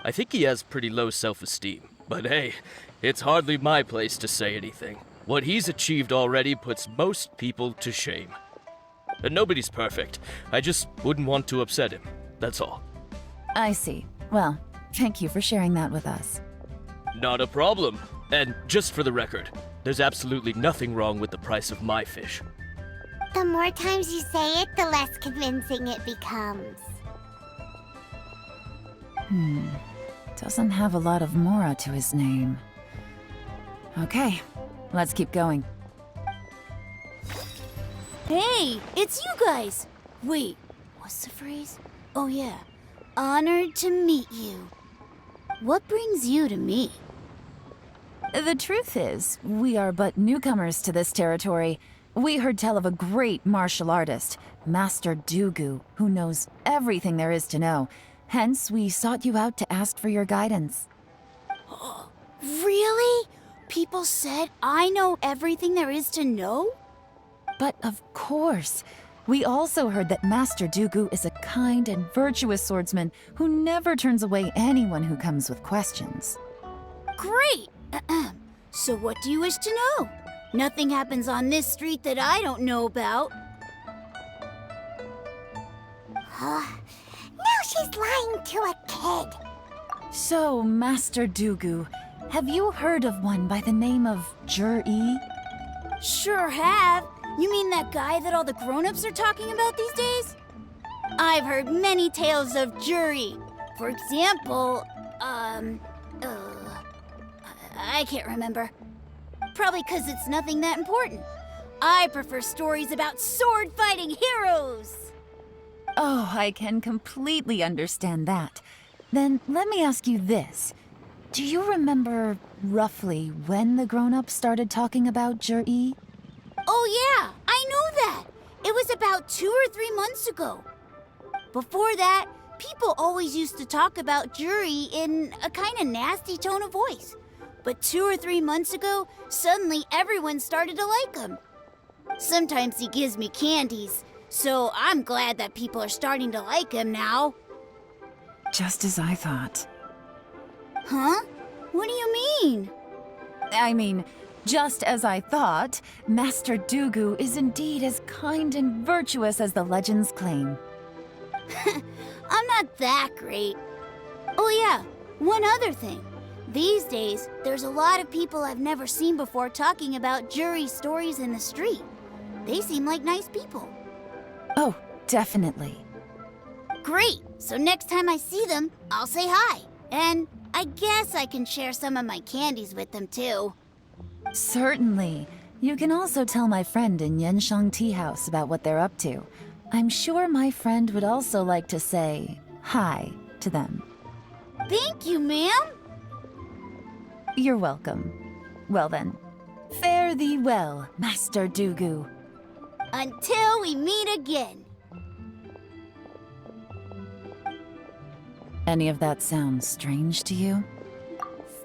I think he has pretty low self-esteem. But hey, it's hardly my place to say anything. What he's achieved already puts most people to shame. And nobody's perfect. I just wouldn't want to upset him. That's all. I see. Well, thank you for sharing that with us. Not a problem. And just for the record, there's absolutely nothing wrong with the price of my fish. The more times you say it, the less convincing it becomes. Doesn't have a lot of mora to his name. Okay, let's keep going. Hey, it's you guys! Wait, what's the phrase? Oh yeah, honored to meet you. What brings you to me? The truth is, we are but newcomers to this territory. We heard tell of a great martial artist, Master Dugu, who knows everything there is to know. Hence, we sought you out to ask for your guidance. Really? People said I know everything there is to know? But of course, we also heard that Master Dugu is a kind and virtuous swordsman who never turns away anyone who comes with questions. Great! So what do you wish to know? Nothing happens on this street that I don't know about. Now she's lying to a kid. So, Master Dugu, have you heard of one by the name of Jur-E? Sure have. You mean that guy that all the grown-ups are talking about these days? I've heard many tales of jury. For example, I can't remember. Probably because it's nothing that important. I prefer stories about sword-fighting heroes. Oh, I can completely understand that. Then let me ask you this. Do you remember roughly when the grown-ups started talking about Jur-E? Oh yeah, I know that. It was about 2 or 3 months ago. Before that, people always used to talk about jury in a kind of nasty tone of voice. But 2 or 3 months ago, suddenly everyone started to like him. Sometimes he gives me candies, so I'm glad that people are starting to like him now. Just as I thought. Huh? What do you mean? I mean, just as I thought, Master Dugu is indeed as kind and virtuous as the legends claim. I'm not that great. Oh yeah, one other thing. These days, there's a lot of people I've never seen before talking about jury stories in the street. They seem like nice people. Oh, definitely. Great! So next time I see them, I'll say hi. And I guess I can share some of my candies with them too. Certainly. You can also tell my friend in Yenshang Tea House about what they're up to. I'm sure my friend would also like to say hi to them. Thank you, ma'am! You're welcome. Well then, fare thee well, Master Dugu. Until we meet again. Any of that sound strange to you?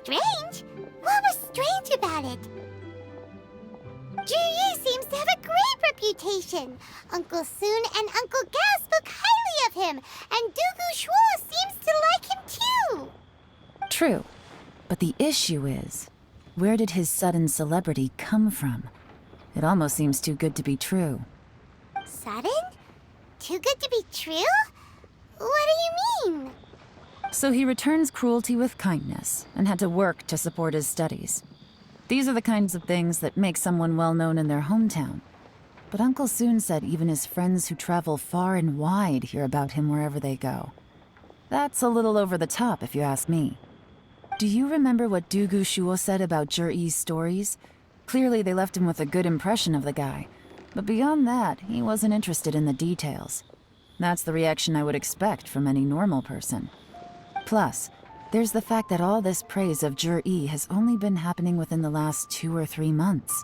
Strange? What was strange about it? Jur-E seems to have a great reputation. Uncle Soon and Uncle Gao spoke highly of him, and Dugu Shuo seems to like him too. True. But the issue is, where did his sudden celebrity come from? It almost seems too good to be true. Sudden? Too good to be true? What do you mean? So he returns cruelty with kindness, and had to work to support his studies. These are the kinds of things that make someone well known in their hometown. But Uncle Soon said even his friends who travel far and wide hear about him wherever they go. That's a little over the top, if you ask me. Do you remember what Dugu Shuo said about Jur-E's stories? Clearly they left him with a good impression of the guy. But beyond that, he wasn't interested in the details. That's the reaction I would expect from any normal person. Plus, there's the fact that all this praise of Jur-E has only been happening within the last 2 or 3 months.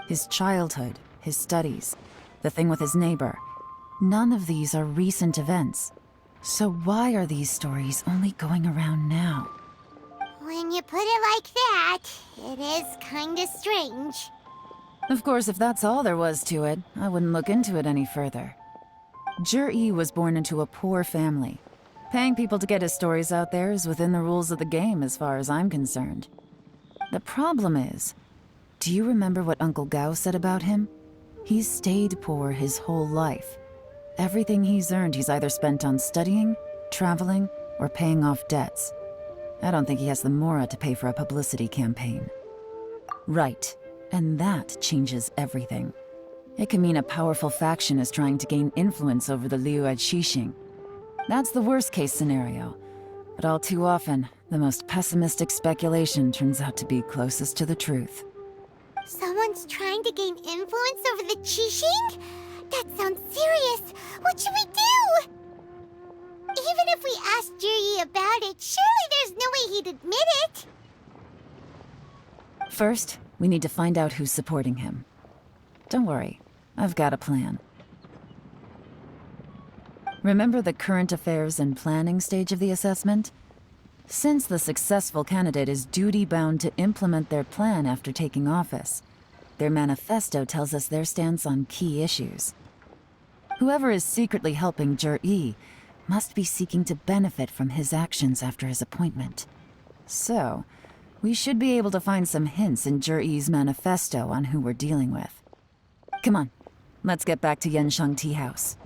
His childhood, his studies, the thing with his neighbor, none of these are recent events. So why are these stories only going around now? When you put it like that, it is kinda strange. Of course, if that's all there was to it, I wouldn't look into it any further. Jur-E was born into a poor family. Paying people to get his stories out there is within the rules of the game as far as I'm concerned. The problem is, do you remember what Uncle Gao said about him? He's stayed poor his whole life. Everything he's earned he's either spent on studying, traveling, or paying off debts. I don't think he has the mora to pay for a publicity campaign. Right, and that changes everything. It can mean a powerful faction is trying to gain influence over the Liu at Xixing. That's the worst-case scenario, but all too often, the most pessimistic speculation turns out to be closest to the truth. Someone's trying to gain influence over the Qixing? That sounds serious. What should we do? Even if we asked Jiri about it, surely there's no way he'd admit it. First, we need to find out who's supporting him. Don't worry, I've got a plan. Remember the current affairs and planning stage of the assessment? Since the successful candidate is duty-bound to implement their plan after taking office, their manifesto tells us their stance on key issues. Whoever is secretly helping Jir-E must be seeking to benefit from his actions after his appointment. So, we should be able to find some hints in Jir-E's manifesto on who we're dealing with. Come on, let's get back to Yanshang Tea House.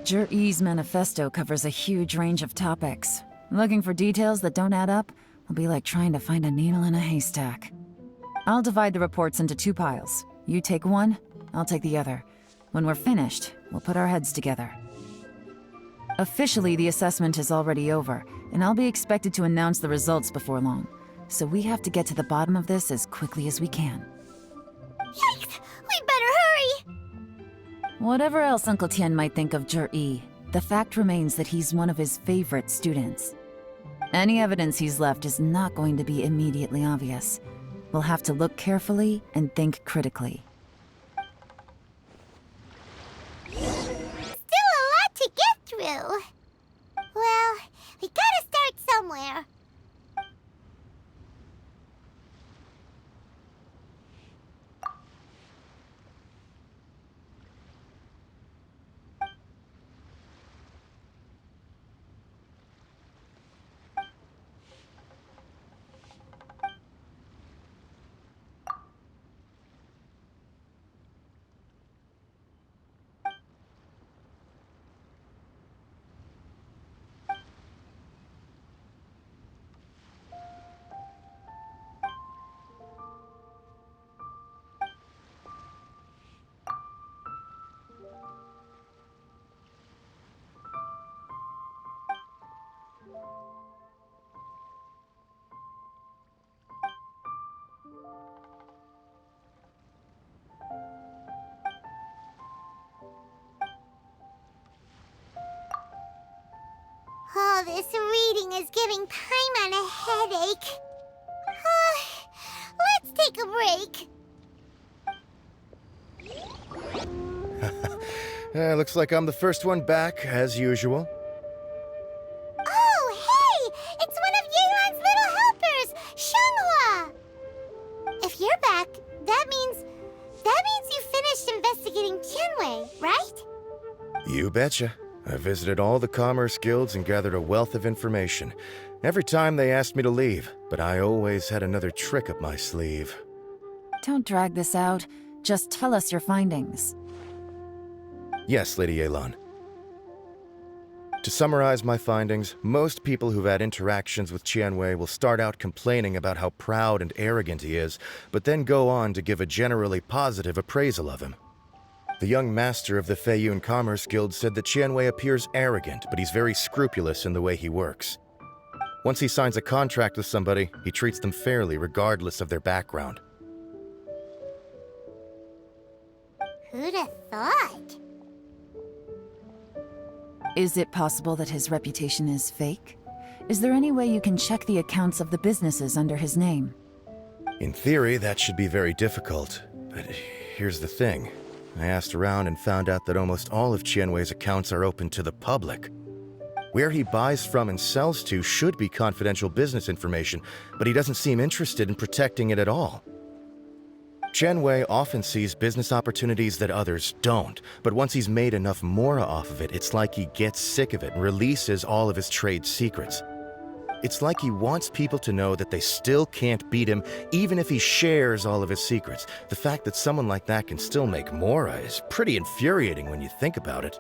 Jir-E's manifesto covers a huge range of topics. Looking for details that don't add up will be like trying to find a needle in a haystack. I'll divide the reports into 2 piles. You take one, I'll take the other. When we're finished, we'll put our heads together. Officially, the assessment is already over, and I'll be expected to announce the results before long. So we have to get to the bottom of this as quickly as we can. Yikes! We better hurry! Whatever else Uncle Tian might think of Jir-E, the fact remains that he's one of his favorite students. Any evidence he's left is not going to be immediately obvious. We'll have to look carefully and think critically. Still a lot to get through. Well, we gotta start somewhere. All this reading is giving Paimon a headache. Let's take a break. Looks like I'm the first one back, as usual. Oh, hey! It's one of Yelan's little helpers, Shanghua! If you're back, that means you finished investigating Tianwei, right? You betcha. I visited all the commerce guilds and gathered a wealth of information. Every time they asked me to leave, but I always had another trick up my sleeve. Don't drag this out. Just tell us your findings. Yes, Lady Yelan. To summarize my findings, most people who've had interactions with Tianwei will start out complaining about how proud and arrogant he is, but then go on to give a generally positive appraisal of him. The young master of the Feiyun Commerce Guild said that Tianwei appears arrogant, but he's very scrupulous in the way he works. Once he signs a contract with somebody, he treats them fairly regardless of their background. Who'd have thought? Is it possible that his reputation is fake? Is there any way you can check the accounts of the businesses under his name? In theory, that should be very difficult, but here's the thing. I asked around and found out that almost all of Tianwei's accounts are open to the public. Where he buys from and sells to should be confidential business information, but he doesn't seem interested in protecting it at all. Wei often sees business opportunities that others don't, but once he's made enough mora off of it, it's like he gets sick of it and releases all of his trade secrets. It's like he wants people to know that they still can't beat him, even if he shares all of his secrets. The fact that someone like that can still make mora is pretty infuriating when you think about it.